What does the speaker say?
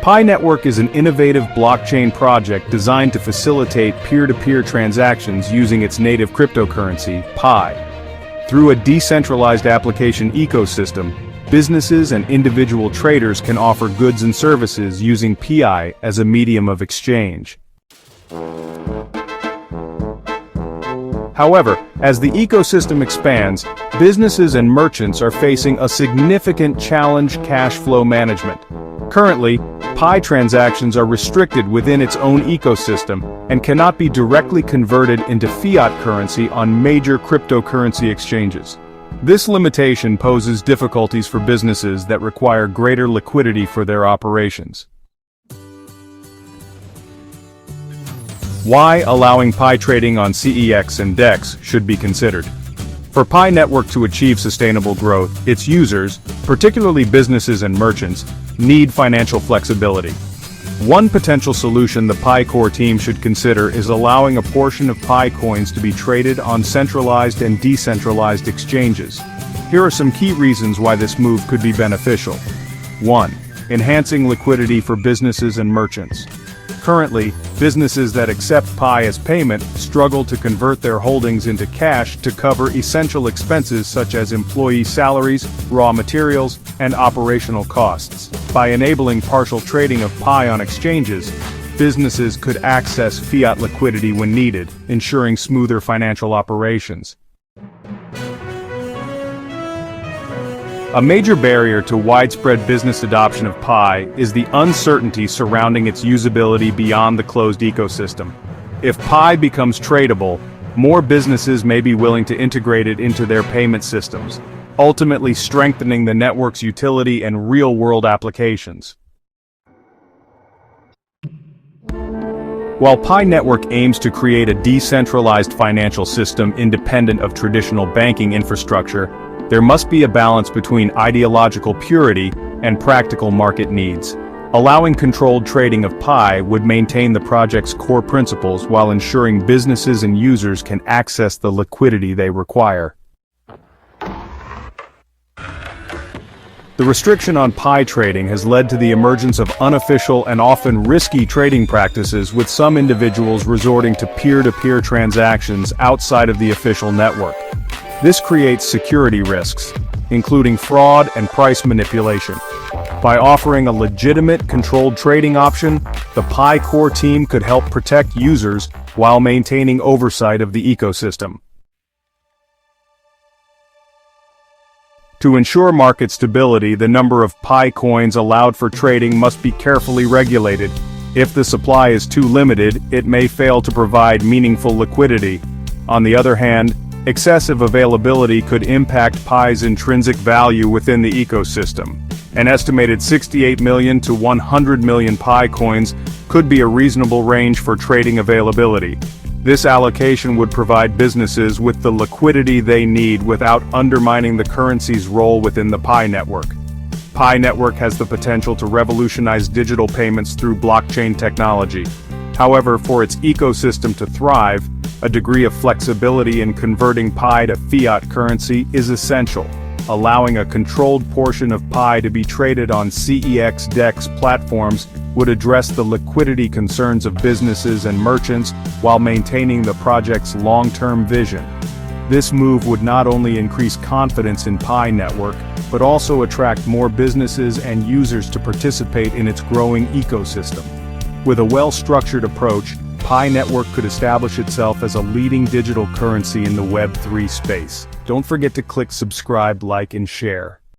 PiNetwork is an innovative blockchain project designed to facilitate peer-to-peer transactions using its native cryptocurrency, Pi. Through a decentralized application ecosystem, businesses and individual traders can offer goods and services using Pi as a medium of exchange. However, as the ecosystem expands, businesses and merchants are facing a significant challenge: cash flow management. Currently, Pi transactions are restricted within its own ecosystem and cannot be directly converted into fiat currency on major cryptocurrency exchanges. This limitation poses difficulties for businesses that require greater liquidity for their operations. Why allowing Pi trading on CEX and DEX should be considered. For PiNetwork to achieve sustainable growth, its users, particularly businesses and merchants, need financial flexibility. One potential solution the Pi core team should consider is allowing a portion of Pi coins to be traded on centralized and decentralized exchanges. Here are some key reasons why this move could be beneficial. 1. Enhancing liquidity for businesses and merchants. Currently, businesses that accept Pi as payment struggle to convert their holdings into cash to cover essential expenses such as employee salaries, raw materials, and operational costs. By enabling partial trading of Pi on exchanges, businesses could access fiat liquidity when needed, ensuring smoother financial operations. A major barrier to widespread business adoption of Pi is the uncertainty surrounding its usability beyond the closed ecosystem. If Pi becomes tradable, more businesses may be willing to integrate it into their payment systems, ultimately strengthening the network's utility and real-world applications. While PiNetwork aims to create a decentralized financial system independent of traditional banking infrastructure, there must be a balance between ideological purity and practical market needs. Allowing controlled trading of Pi would maintain the project's core principles while ensuring businesses and users can access the liquidity they require. The restriction on Pi trading has led to the emergence of unofficial and often risky trading practices, with some individuals resorting to peer-to-peer transactions outside of the official network. This creates security risks, including fraud and price manipulation. By offering a legitimate, controlled trading option, the Pi core team could help protect users while maintaining oversight of the ecosystem. To ensure market stability, the number of Pi coins allowed for trading must be carefully regulated. If the supply is too limited, it may fail to provide meaningful liquidity. On the other hand, excessive availability could impact Pi's intrinsic value within the ecosystem. An estimated 68 million to 100 million Pi coins could be a reasonable range for trading availability. This allocation would provide businesses with the liquidity they need without undermining the currency's role within the Pi network. PiNetwork has the potential to revolutionize digital payments through blockchain technology. However, for its ecosystem to thrive, a degree of flexibility in converting Pi to fiat currency is essential. Allowing a controlled portion of Pi to be traded on CEX DEX platforms would address the liquidity concerns of businesses and merchants while maintaining the project's long-term vision. This move would not only increase confidence in PiNetwork, but also attract more businesses and users to participate in its growing ecosystem. With a well-structured approach, PiNetwork could establish itself as a leading digital currency in the Web3 space. Don't forget to click subscribe, like, and share.